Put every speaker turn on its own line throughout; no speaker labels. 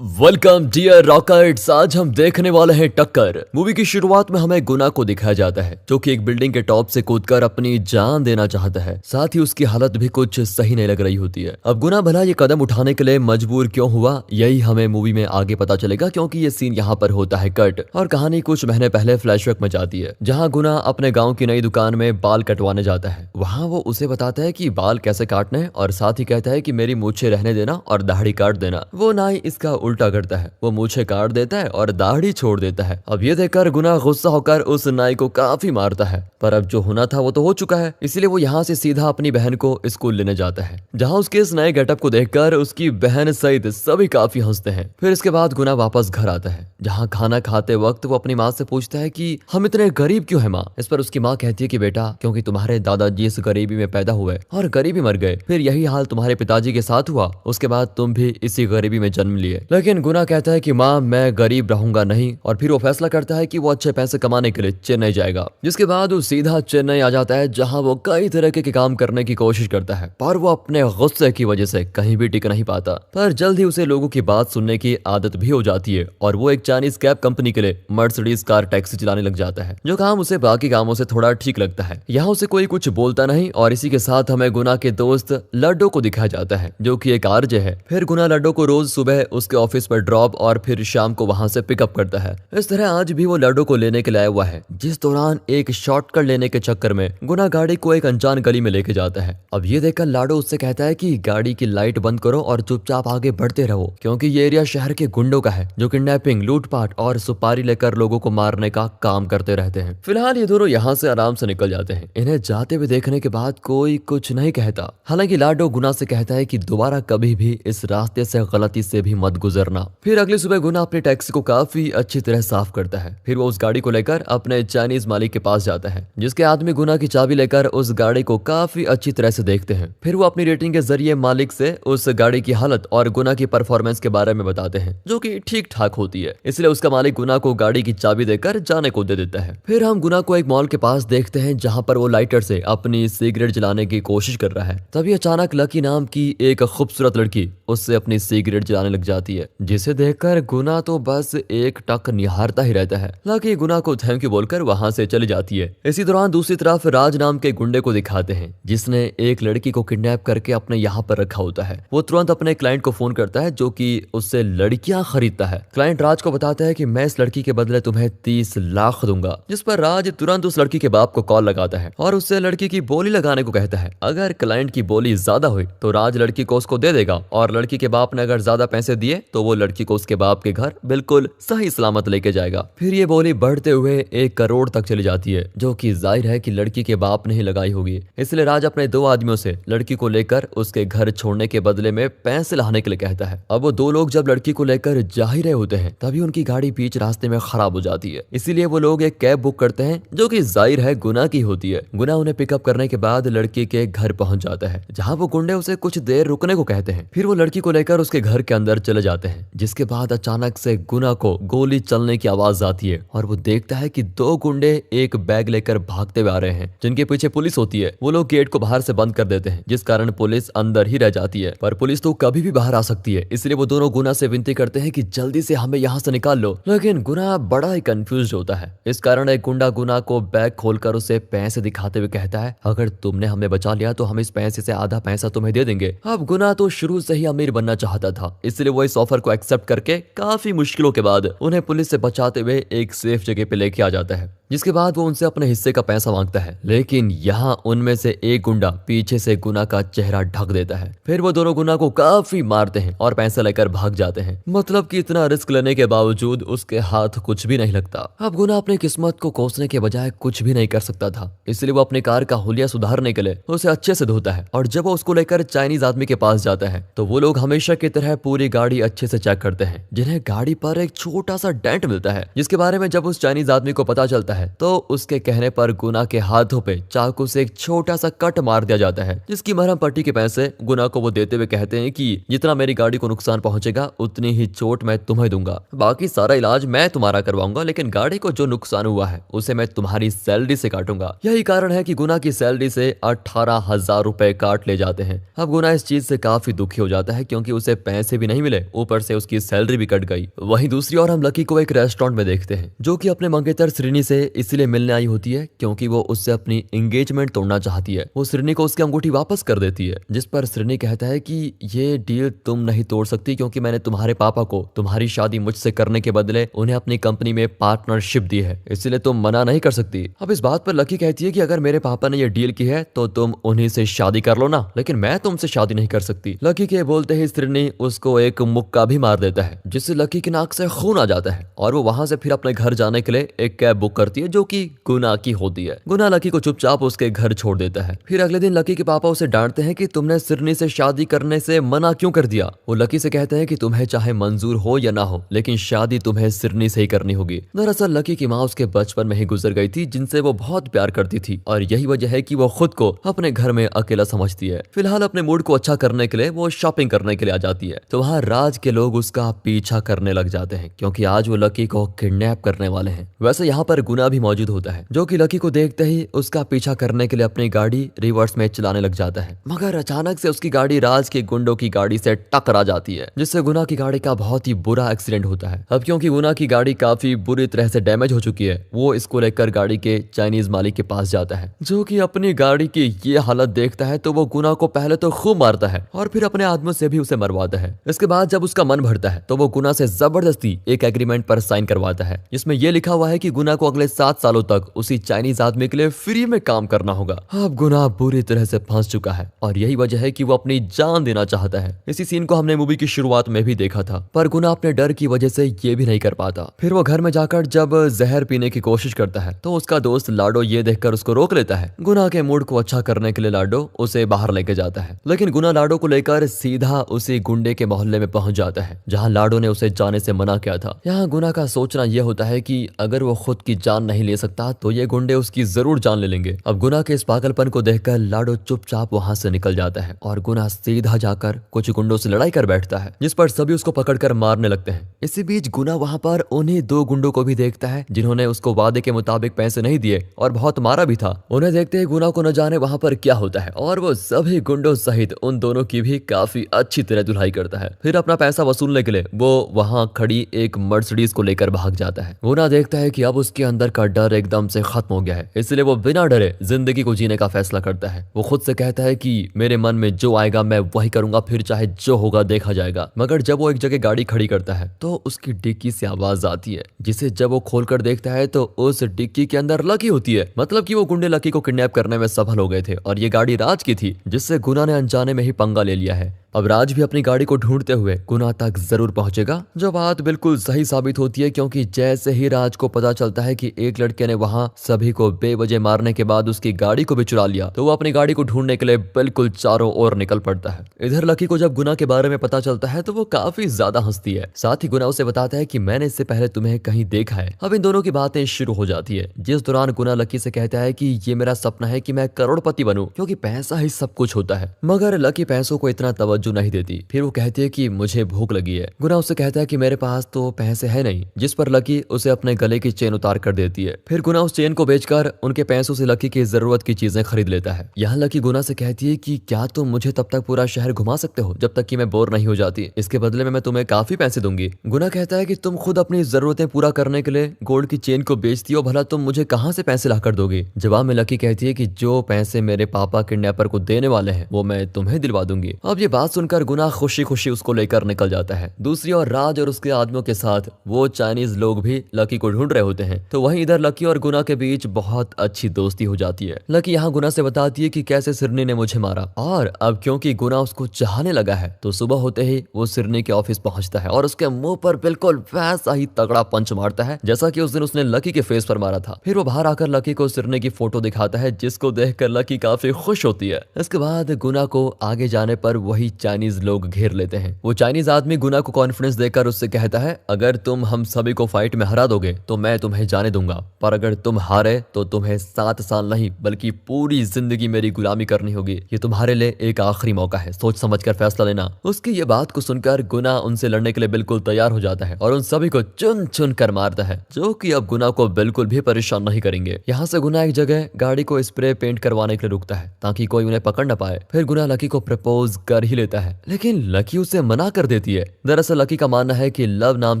Welcome dear rockets. आज हम देखने वाले हैं टक्कर। मूवी की शुरुआत में हमें गुना को दिखाया जाता है जो कि एक बिल्डिंग के टॉप से कूदकर अपनी जान देना चाहता है। साथ ही उसकी हालत भी कुछ सही नहीं लग रही होती है। अब गुना भला ये कदम उठाने के लिए मजबूर क्यों हुआ, यही हमें मूवी में आगे पता चलेगा, क्योंकि ये सीन यहाँ पर होता है कट और कहानी कुछ महीने पहले फ्लैशबैक में जाती है, जहाँ गुना अपने गाँव की नई दुकान में बाल कटवाने जाता है। वहाँ वो उसे बताता है कि बाल कैसे काटने हैं और साथ ही कहता है कि मेरी मूछें रहने देना और दाढ़ी काट देना। वो नाई इसका उल्टा करता है, वो मूछें काट देता है और दाढ़ी छोड़ देता है। अब ये देखकर गुना गुस्सा होकर उस नाई को काफी मारता है, पर अब जो होना था वो तो हो चुका है, इसीलिए वो यहाँ से सीधा अपनी बहन को स्कूल लेने जाता है, जहाँ उसके इस नए गेटअप को देखकर उसकी बहन सहित सभी काफी हंसते हैं। फिर इसके बाद गुना वापस घर आता है, जहाँ खाना खाते वक्त वो अपनी माँ से पूछता है कि हम इतने गरीब क्यों है माँ। इस पर उसकी माँ कहती है कि बेटा, क्योंकि तुम्हारे दादाजी इस गरीबी में पैदा हुए और गरीबी मर गए, फिर यही हाल तुम्हारे पिताजी के साथ हुआ, उसके बाद तुम भी इसी गरीबी में जन्म लिए। लेकिन गुना कहता है कि माँ, मैं गरीब रहूंगा नहीं, और फिर वो फैसला करता है कि वो अच्छे पैसे कमाने के लिए चेन्नई जाएगा। जिसके बाद वो सीधा चेन्नई आ जाता है, जहाँ वो कई तरह के काम करने की कोशिश करता है, पर वो अपने गुस्से की वजह से कहीं भी टिक नहीं पाता। पर जल्द ही उसे लोगों की बात सुनने की आदत भी हो जाती है और वो एक चाइनीज कैब कंपनी के लिए मर्सिडीज कार टैक्सी चलाने लग जाता है, जो काम उसे बाकी कामों से थोड़ा ठीक लगता है। यहाँ उसे कोई कुछ बोलता नहीं और इसी के साथ हमें गुना के दोस्त लड्डू को दिखाया जाता है, जो कि एक आरजे है। फिर गुना लड्डू को रोज सुबह उसके ऑफिस पर ड्रॉप और फिर शाम को वहां से पिकअप करता है। इस तरह आज भी वो लड्डू को लेने के लिए आया हुआ है, जिस दौरान एक शॉर्टकट लेने के चक्कर में गुना गाड़ी को एक अनजान गली में लेके जाता है। अब ये देखकर लाडो उससे कहता है कि गाड़ी की लाइट बंद करो और चुपचाप आगे बढ़ते रहो, क्योंकि ये एरिया शहर के गुंडों का है, जो किडनैपिंग, लूटपाट और सुपारी लेकर लोगों को मारने का काम करते रहते हैं। फिलहाल ये दोनों यहाँ से आराम से निकल जाते हैं। इन्हें जाते हुए देखने के बाद कोई कुछ नहीं कहता। हालांकि लाडो गुना से कहता है कि दोबारा कभी भी इस रास्ते से गलती से भी मत गुजरना। फिर अगली सुबह गुना अपनी टैक्सी को काफी अच्छी तरह साफ करता है। फिर वो उस गाड़ी को लेकर अपने चाइनीज मालिक के पास जाता है, जिसके आदमी गुना की चाबी लेकर उस गाड़ी को काफी अच्छी तरह से देखते हैं। फिर वो अपनी रेटिंग के जरिए मालिक से उस गाड़ी की हालत और गुना की परफॉर्मेंस के बारे में बताते हैं, जो कि ठीक ठाक होती है। इसलिए उसका मालिक गुना को गाड़ी की चाबी देकर जाने को दे देता है। फिर हम गुना को एक मॉल के पास देखते हैं, जहाँ पर वो लाइटर से अपनी सिगरेट जलाने की कोशिश कर रहा है। तभी अचानक लकी नाम की एक खूबसूरत लड़की उससे अपनी सिगरेट जलाने लग जाती है, जिसे देखकर गुना तो बस एक टक निहारता ही रहता है। लकी गुना को थैंक यू बोलकर वहां से चली जाती है। इसी दौरान दूसरी तरफ राज नाम के गुंडे को दिखाते हैं, जिसने एक लड़की को किडनैप करके अपने यहाँ पर रखा होता है। वो तुरंत अपने क्लाइंट को फोन करता है, जो कि उससे लड़कियां खरीदता है। क्लाइंट राज को बताता है कि मैं इस लड़की के बदले तुम्हें 30 लाख दूंगा, जिस पर राज तुरंत उस लड़की के बाप को कॉल लगाता है और उससे लड़की की बोली लगाने को कहता है। अगर क्लाइंट की बोली ज्यादा हुई तो राज लड़की को उसको दे देगा, और लड़की के बाप ने अगर ज्यादा पैसे दिए तो वो लड़की को उसके बाप के घर बिल्कुल सही सलामत लेके जाएगा। फिर ये बोली बढ़ते हुए 1 करोड़ तक चली जाती है, जो कि जाहिर है कि लड़की के बाप ने ही लगाई होगी। इसलिए राज अपने 2 आदमियों से लड़की को लेकर उसके घर छोड़ने के बदले में पैसे लाने के लिए कहता है। अब वो 2 लोग जब लड़की को लेकर जा ही रहे होते हैं, तभी उनकी गाड़ी बीच रास्ते में खराब हो जाती है। इसीलिए वो लोग एक कैब बुक करते हैं, जो कि जाहिर है गुना की होती है। गुना उन्हें पिकअप करने के बाद लड़की के घर पहुंच जाता है, जहाँ वो गुंडे उसे कुछ देर रुकने को कहते हैं। फिर वो लड़की को लेकर उसके घर के अंदर चले जाते हैं, जिसके बाद अचानक से गुना को गोली चलने की आवाज आती है और वो देखता है कि 2 गुंडे एक बैग लेकर भागते हुए आ रहे हैं, जिनके पीछे पुलिस होती है। वो लोग गेट को बाहर से बंद कर देते हैं, जिस कारण पुलिस अंदर ही रह जाती है, पर पुलिस तो कभी भी बाहर आ सकती है। इसलिए वो दोनों गुना से विनती करते हैं कि जल्दी से हमें यहाँ से निकाल लो, लेकिन गुना बड़ा ही कंफ्यूज होता है। इस कारण एक गुंडा गुना को बैग खोलकर उसे पैसे दिखाते हुए कहता है, अगर तुमने हमें बचा लिया तो हम इस पैसे से आधा पैसा तुम्हें दे देंगे। अब गुना तो शुरू से ही अमीर बनना चाहता था, इसलिए वो इस ऑफर को एक्सेप्ट करके काफी मुश्किलों के बाद उन्हें पुलिस से बचाते हुए एक सेफ जगह पे लेके आ जाता है, जिसके बाद वो उनसे अपने हिस्से का पैसा मांगता है। लेकिन यहाँ उनमें से एक गुंडा पीछे से गुना का चेहरा ढक देता है। फिर वो दोनों गुना को काफी मारते हैं और पैसा लेकर भाग जाते हैं। मतलब कि इतना रिस्क लेने के बावजूद उसके हाथ कुछ भी नहीं लगता। अब गुना अपनी किस्मत को कोसने के बजाय कुछ भी नहीं कर सकता था, इसलिए वो अपनी कार का हुलिया सुधारने के लिए उसे अच्छे से धोता है। और जब वो उसको लेकर चाइनीज आदमी के पास जाता है, तो वो लोग हमेशा की तरह पूरी गाड़ी अच्छे से चेक करते हैं, जिन्हें गाड़ी पर एक छोटा सा डेंट मिलता है, जिसके बारे में जब उस चाइनीज आदमी को पता चलता है तो उसके कहने पर गुना के हाथों पे चाकू से एक छोटा सा कट मार दिया जाता है, जिसकी मरहम पट्टी के पैसे गुना को वो देते हुए कहते हैं कि जितना मेरी गाड़ी को नुकसान पहुंचेगा उतनी ही चोट मैं तुम्हें दूंगा, बाकी सारा इलाज मैं तुम्हारा करवाऊंगा, लेकिन गाड़ी को जो नुकसान हुआ है उसे मैं तुम्हारी सैलरी से काटूंगा। यही कारण है कि गुना की सैलरी से 18,000 रुपए काट ले जाते हैं। अब गुना इस चीज से काफी दुखी हो जाता है क्योंकि उसे पैसे भी नहीं मिले, ऊपर से उसकी सैलरी भी कट गई। वहीं दूसरी ओर हम लकी को एक रेस्टोरेंट में देखते हैं जो कि अपने मंगेतर श्रीनी से इसलिए मिलने आई होती है क्योंकि वो उससे अपनी एंगेजमेंट तोड़ना चाहती है। वो श्रीनी को उसकी अंगूठी वापस कर देती है, जिस पर श्रीनी कहता है कि ये डील तुम नहीं तोड़ सकती क्योंकि मैंने तुम्हारे पापा को तुम्हारी शादी मुझसे करने के बदले उन्हें अपनी कंपनी में पार्टनरशिप दी है, इसलिए तुम मना नहीं कर सकती। अब इस बात पर लकी कहती है कि अगर मेरे पापा ने ये डील की है तो तुम उन्हीं से शादी कर लो ना, लेकिन मैं तुमसे शादी नहीं कर सकती। लकी के बोलते ही श्रीनी उसको एक मुक्का भी मार देता है, जिससे लकी की नाक से खून आ जाता है और वो वहां से फिर अपने घर जाने के लिए एक कैब बुक करती है जो कि गुना की होती है। गुना लकी को चुपचाप उसके घर छोड़ देता है। फिर अगले दिन लकी के पापा उसे डांटते हैं कि तुमने श्रीनी से शादी करने से मना क्यों कर दिया। वो लकी से कहते हैं कि तुम्हें चाहे मंजूर हो या ना हो, लेकिन शादी तुम्हें श्रीनी से ही करनी होगी। दरअसल लकी की माँ उसके बचपन में ही गुजर गई थी, जिनसे वो बहुत प्यार करती थी और यही वजह है कि वो खुद को अपने घर में अकेला समझती है। फिलहाल अपने मूड को अच्छा करने के लिए वो शॉपिंग करने के लिए आ जाती है तो वहाँ राज के लोग उसका पीछा करने लग जाते हैं क्योंकि आज वो लकी को किडनैप करने वाले हैं। वैसे यहाँ पर गुना भी मौजूद होता है जो कि लकी को देखते ही उसका पीछा करने के लिए अपनी गाड़ी रिवर्स में चलाने लग जाता है, मगर अचानक से उसकी गाड़ी राज के गुंडों की गाड़ी से टकरा जाती है, जिससे गुना की गाड़ी का बहुत ही बुरा एक्सीडेंट होता है। अब क्योंकि गुना की गाड़ी काफी बुरी तरह से डैमेज हो चुकी है, वो इसको लेकर गाड़ी के चाइनीज मालिक के पास जाता है जो कि अपनी गाड़ी की ये हालत देखता है तो वो गुना को पहले तो खूब मारता है और फिर अपने आदमियों से भी उसे मरवाता है। इसके बाद जब उसका मन भरता है तो वो गुना से जबरदस्ती एक एग्रीमेंट पर साइन करवाता है जिसमें यह लिखा हुआ है कि गुना को अगले 7 सालों तक उसी चाइनीज आदमी के लिए फ्री में काम करना होगा। अब गुना बुरी तरह से फंस चुका है और यही वजह है कि वो अपनी जान देना चाहता है। इसी सीन को हमने मूवी की शुरुआत में भी देखा था, पर गुना अपने डर की वजह से ये भी नहीं कर पाता। फिर वो घर में जाकर जब जहर पीने की कोशिश करता है तो उसका दोस्त लाडो ये देखकर उसको रोक लेता है। गुना के मूड को अच्छा करने के लिए लाडो उसे बाहर लेके जाता है, लेकिन गुना लाडो को लेकर सीधा उसी गुंडे के मोहल्ले में पहुंच जाता है जहां लाडो ने उसे जाने से मना किया था। यहाँ गुना का सोचना यह होता है कि अगर वो खुद की जान नहीं ले सकता तो ये गुंडे उसकी जरूर जान ले लेंगे। अब गुना के इस पागलपन को देखकर लाडो चुपचाप वहां से निकल जाता है और गुना सीधा जाकर कुछ गुंडों से लड़ाई कर बैठता है, जिस पर सभी उसको पकड़कर मारने लगते हैं। इसी बीच गुना वहां पर उन्हीं 2 गुंडों को भी देखता है जिन्होंने उसको वादे के मुताबिक पैसे नहीं दिए और बहुत मारा भी था। उन्हें देखते ही गुना को न जाने वहां पर क्या होता है और वो सभी गुंडों सहित उन दोनों की भी काफी अच्छी तरह धुलाई करता है। फिर अपना पैसा वसूलने के लिए वो वहां खड़ी एक मर्सिडीज को लेकर भाग जाता है। गुना देखता है कि अब उसके अंदर का डर एकदम से खत्म हो गया है, इसलिए वो बिना डरे जिंदगी को जीने का फैसला करता है। वो खुद से कहता है कि मेरे मन में जो आएगा मैं वही करूंगा, फिर चाहे जो होगा देखा जाएगा। मगर जब वो एक जगह गाड़ी खड़ी करता है तो उसकी डिक्की से आवाज आती है, जिसे जब वो खोलकर देखता है तो उस डिक्की के अंदर लकी होती है। मतलब कि वो गुंडे लकी को किडनैप करने में सफल हो गए थे और ये गाड़ी राज की थी, जिससे गुना ने अनजाने में ही पंगा ले लिया है। अब राज भी अपनी गाड़ी को ढूंढते हुए गुना तक जरूर पहुंचेगा, जो बात बिल्कुल सही साबित होती है क्योंकि जैसे ही राज को पता चलता है कि एक लड़के ने वहां सभी को बेवजह मारने के बाद उसकी गाड़ी को भी चुरा लिया तो वो अपनी गाड़ी को ढूंढने के लिए बिल्कुल चारों ओर निकल पड़ता है। इधर लकी को जब गुना के बारे में पता चलता है तो वो काफी ज्यादा हंसती है। साथ ही गुना उसे बताता है कि मैंने इससे पहले तुम्हें कहीं देखा है। अब इन दोनों की बातें शुरू हो जाती है, जिस दौरान गुना लकी से कहता है कि ये मेरा सपना है कि मैं करोड़पति बनूं क्योंकि पैसा ही सब कुछ होता है। मगर लकी पैसों को इतना तवज्जो नहीं देती। फिर वो कहती है कि मुझे भूख लगी है। गुना उससे कहता है कि मेरे पास तो पैसे है नहीं, जिस पर लकी उसे अपने गले की चेन उतार कर देती है। फिर गुना उस चेन को बेचकर उनके पैसों से लकी की जरूरत की चीजें खरीद लेता है। यहाँ लकी गुना से कहती है कि क्या तुम मुझे तब तक पूरा शहर घुमा सकते हो जब तक कि मैं बोर नहीं हो जाती, इसके बदले में मैं तुम्हें काफी पैसे दूंगी। गुना कहता है कि तुम खुद अपनी जरूरतें पूरा करने के लिए गोल्ड की चेन को बेचती हो, भला तुम मुझे कहाँ से पैसे लाकर दोगी। जवाब में लकी कहती है कि जो पैसे मेरे पापा किडनैपर को देने वाले हैं वो मैं तुम्हें दिलवा दूंगी। अब ये बात सुनकर गुना खुशी खुशी उसको लेकर निकल जाता है। दूसरी ओर राज और उसके आदमियों के साथ वो चाइनीज लोग भी लकी को ढूंढ रहे होते हैं, तो वहीं इधर लकी और गुना के बीच बहुत अच्छी दोस्ती हो जाती है। लकी यहाँ गुना से बताती है कि कैसे सिरनी ने मुझे मारा, और अब क्योंकि गुना उसको चाहने लगा है तो सुबह होते ही वो सिरनी के ऑफिस पहुंचता है और उसके मुंह पर बिल्कुल वैसा ही तगड़ा पंच मारता है जैसा कि उस दिन उसने लकी के फेस पर मारा था। फिर वो बाहर आकर लकी को सिरनी की फोटो दिखाता है, जिसको देखकर लकी काफी खुश होती है। इसके बाद गुना को आगे जाने पर वही चाइनीज लोग घेर लेते हैं। वो चाइनीज आदमी गुना को कॉन्फिडेंस देकर उससे कहता है, अगर तुम हम सभी को फाइट में हरा दोगे तो मैं तुम्हें जाने दूंगा। रहूंगा, पर अगर तुम हारे तो तुम्हें 7 साल नहीं बल्कि पूरी जिंदगी मेरी गुलामी करनी होगी। ये तुम्हारे लिए एक आखिरी मौका है, सोच समझकर फैसला लेना। उसकी ये बात को सुनकर गुना उनसे लड़ने के लिए बिल्कुल तैयार हो जाता है और उन सभी को चुन चुन कर मारता है, जो कि अब गुना को बिल्कुल भी परेशान नहीं करेंगे। यहाँ से गुना एक जगह गाड़ी को स्प्रे पेंट करवाने के लिए रुकता है ताकि कोई उन्हें पकड़ न पाए। फिर गुना लकी को प्रपोज कर ही लेता है, लेकिन लकी उसे मना कर देती है। दरअसल लकी का मानना है कि लव नाम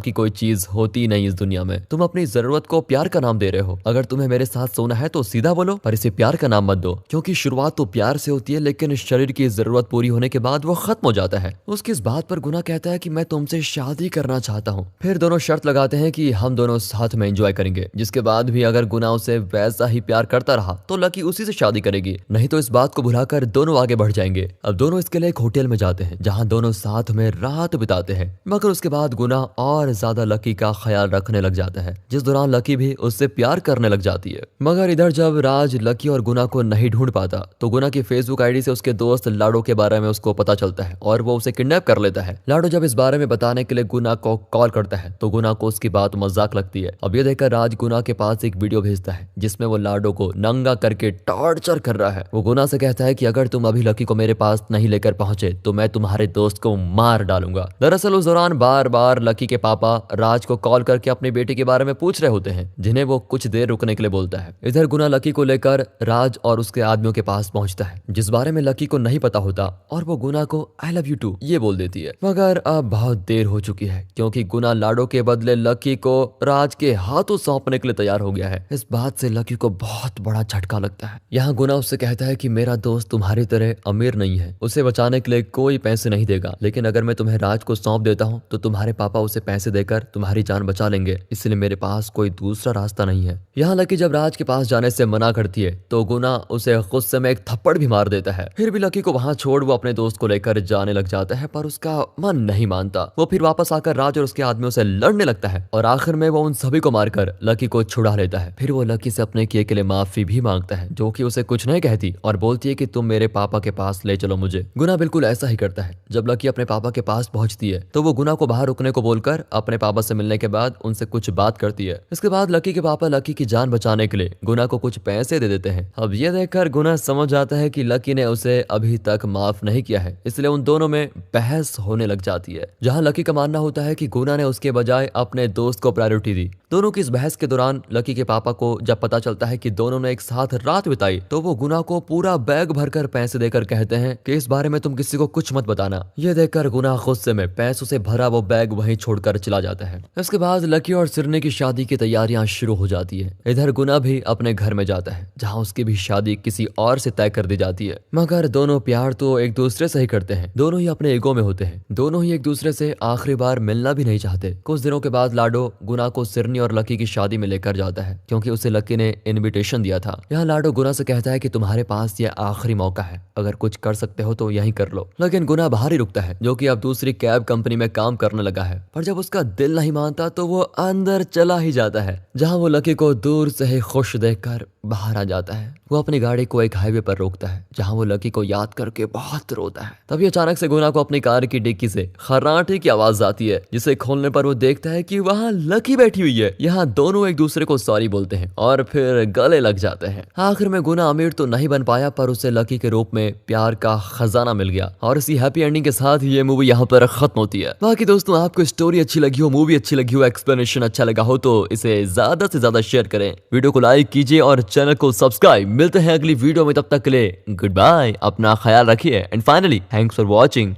की कोई चीज होती नहीं इस दुनिया में। तुम अपनी जरूरत को प्यार का नाम दे रहे हो। अगर तुम्हें मेरे साथ सोना है तो सीधा बोलो, पर इसे प्यार का नाम मत दो, क्योंकि शुरुआत तो प्यार से होती है लेकिन शरीर की जरूरत पूरी होने के बाद वो खत्म हो जाता है। उसकी इस बात पर गुना कहता है कि मैं तुमसे शादी करना चाहता हूँ। फिर दोनों शर्त लगाते हैं कि हम दोनों साथ में एंजॉय करेंगे, जिसके बाद भी अगर गुना उसे वैसा ही प्यार करता रहा तो लकी उसी से शादी करेगी, नहीं तो इस बात को भुलाकर दोनों आगे बढ़ जाएंगे। अब दोनों इसके लिए एक होटल में जाते हैं जहाँ दोनों साथ में रात बिताते हैं, मगर उसके बाद गुना और ज्यादा लकी का ख्याल रखने लग जाता है, जिस दौरान लकी भी उससे प्यार करने लग जाती है। मगर इधर जब राज लकी और गुना को नहीं ढूंढ पाता तो गुना की फेसबुक आईडी से उसके दोस्त लाडो के बारे में उसको पता चलता है और वो उसे किडनैप कर लेता है। लाडो जब इस बारे में बताने के लिए गुना को कॉल करता है तो गुना को उसकी बात मजाक लगती है। अब ये देखकर राज गुना के पास एक वीडियो भेजता है जिसमें वो लाडो को नंगा करके टॉर्चर कर रहा है। वो गुना से कहता है कि अगर तुम अभी लकी को मेरे पास नहीं लेकर पहुंचे तो मैं तुम्हारे दोस्त को मार डालूंगा। दरअसल उस दौरान बार बार लकी के पापा राज को कॉल करके अपनी बेटी के बारे में पूछ रहे होते हैं, जिन्हें वो कुछ देर रुकने के लिए बोलता है। इधर गुना लकी को लेकर राज और उसके आदमियों के पास पहुंचता है, जिस बारे में लकी को नहीं पता होता, और वो गुना को आई लव यू टू ये बोल देती है। मगर अब बहुत देर हो चुकी है, क्योंकि गुना लाडो के बदले लकी को राज के हाथों सौंपने के लिए तैयार हो गया है। इस बात से लकी को बहुत बड़ा झटका लगता है। यहाँ गुना उससे कहता है कि मेरा दोस्त तुम्हारी तरह अमीर नहीं है, उसे बचाने के लिए कोई पैसे नहीं देगा, लेकिन अगर मैं तुम्हें राज को सौंप देता हूँ तो तुम्हारे पापा उसे पैसे देकर तुम्हारी जान बचा लेंगे, इसलिए मेरे पास कोई दूसरा रास्ता नहीं है। यहाँ लकी जब राज के पास जाने से मना करती है तो गुना उसे गुस्से में एक थप्पड़ भी मार देता है। फिर भी लकी को वहाँ छोड़ वो अपने दोस्त को लेकर जाने लग जाता है, पर उसका मन नहीं मानता। वो फिर वापस आकर राज और उसके आदमियों से लड़ने लगता है और आखिर में वो उन सभी को मारकर लकी को छुड़ा लेता है। फिर वो लकी से अपने किए के लिए माफी भी मांगता है, जो कि उसे कुछ नहीं कहती और बोलती है कि तुम मेरे पापा के पास ले चलो मुझे। गुना बिल्कुल ऐसा ही करता है। जब लकी अपने पापा के पास पहुंचती है तो वो गुना को बाहर रुकने को बोलकर अपने पापा से मिलने के बाद उनसे कुछ बात करती है। इसके बाद लकी के पापा लकी की जान बचाने के लिए गुना को कुछ पैसे दे देते हैं। अब ये देखकर गुना समझ जाता है कि लकी ने उसे अभी तक माफ नहीं किया है, इसलिए उन दोनों में बहस होने लग जाती है, जहां लकी का मानना होता है कि गुना ने उसके बजाय अपने दोस्त को प्रायोरिटी दी। दोनों की इस बहस के दौरान लकी के पापा को जब पता चलता है कि दोनों ने एक साथ रात बिताई तो वो गुना को पूरा बैग भरकर पैसे देकर कहते हैं कि इस बारे में तुम किसी को कुछ मत बताना। ये देखकर गुना गुस्से में पैसों से भरा वो बैग वहीं छोड़कर चला जाता है। इसके बाद लकी और सिरनी की शादी की तैयारियां शुरू हो जाती है। इधर गुना भी अपने घर में जाता है, जहाँ उसकी भी शादी किसी और से तय कर दी जाती है। मगर दोनों प्यार तो एक दूसरे से ही करते हैं, दोनों ही अपने ईगो में होते हैं, दोनों ही एक दूसरे से आखिरी बार मिलना भी नहीं चाहते। कुछ दिनों के बाद लाडो गुना को सिरनी और लकी की शादी में लेकर जाता है, क्योंकि उसे लकी ने इनविटेशन दिया था। यहाँ लाडो गुना से कहता है कि तुम्हारे पास ये आखिरी मौका है, अगर कुछ कर सकते हो तो यही कर लो। लेकिन गुना बाहर ही रुकता है, जो कि अब दूसरी कैब कंपनी में काम करने लगा है। पर जब उसका दिल नहीं मानता तो वो अंदर चला ही जाता है, जहाँ वो लकी को दूर से ही खुश देखकर बाहर आ जाता है। वो अपनी गाड़ी को एक हाईवे पर रोकता है, जहाँ वो लकी को याद करके बहुत रोता है। तभी अचानक से गुना को अपनी कार की डिक्की से खर्राटे की आवाज आती है, जिसे खोलने पर वो देखता है कि वहाँ लकी बैठी हुई है। यहाँ दोनों एक दूसरे को सॉरी बोलते हैं और फिर गले लग जाते हैं। आखिर में गुना अमीर तो नहीं बन पाया, पर उसे लकी के रूप में प्यार का खजाना मिल गया। और इसी हैप्पी एंडिंग के साथ ये मूवी यहाँ पर खत्म होती है। बाकी दोस्तों, आपको स्टोरी अच्छी लगी हो, मूवी अच्छी लगी हो, एक्सप्लेनेशन अच्छा लगा हो तो इसे ज्यादा से ज्यादा शेयर करें, वीडियो को लाइक कीजिए और चैनल को सब्सक्राइब। मिलते हैं अगली वीडियो में, तब तक के लिए गुड बाय, अपना ख्याल रखिए and finally thanks for watching.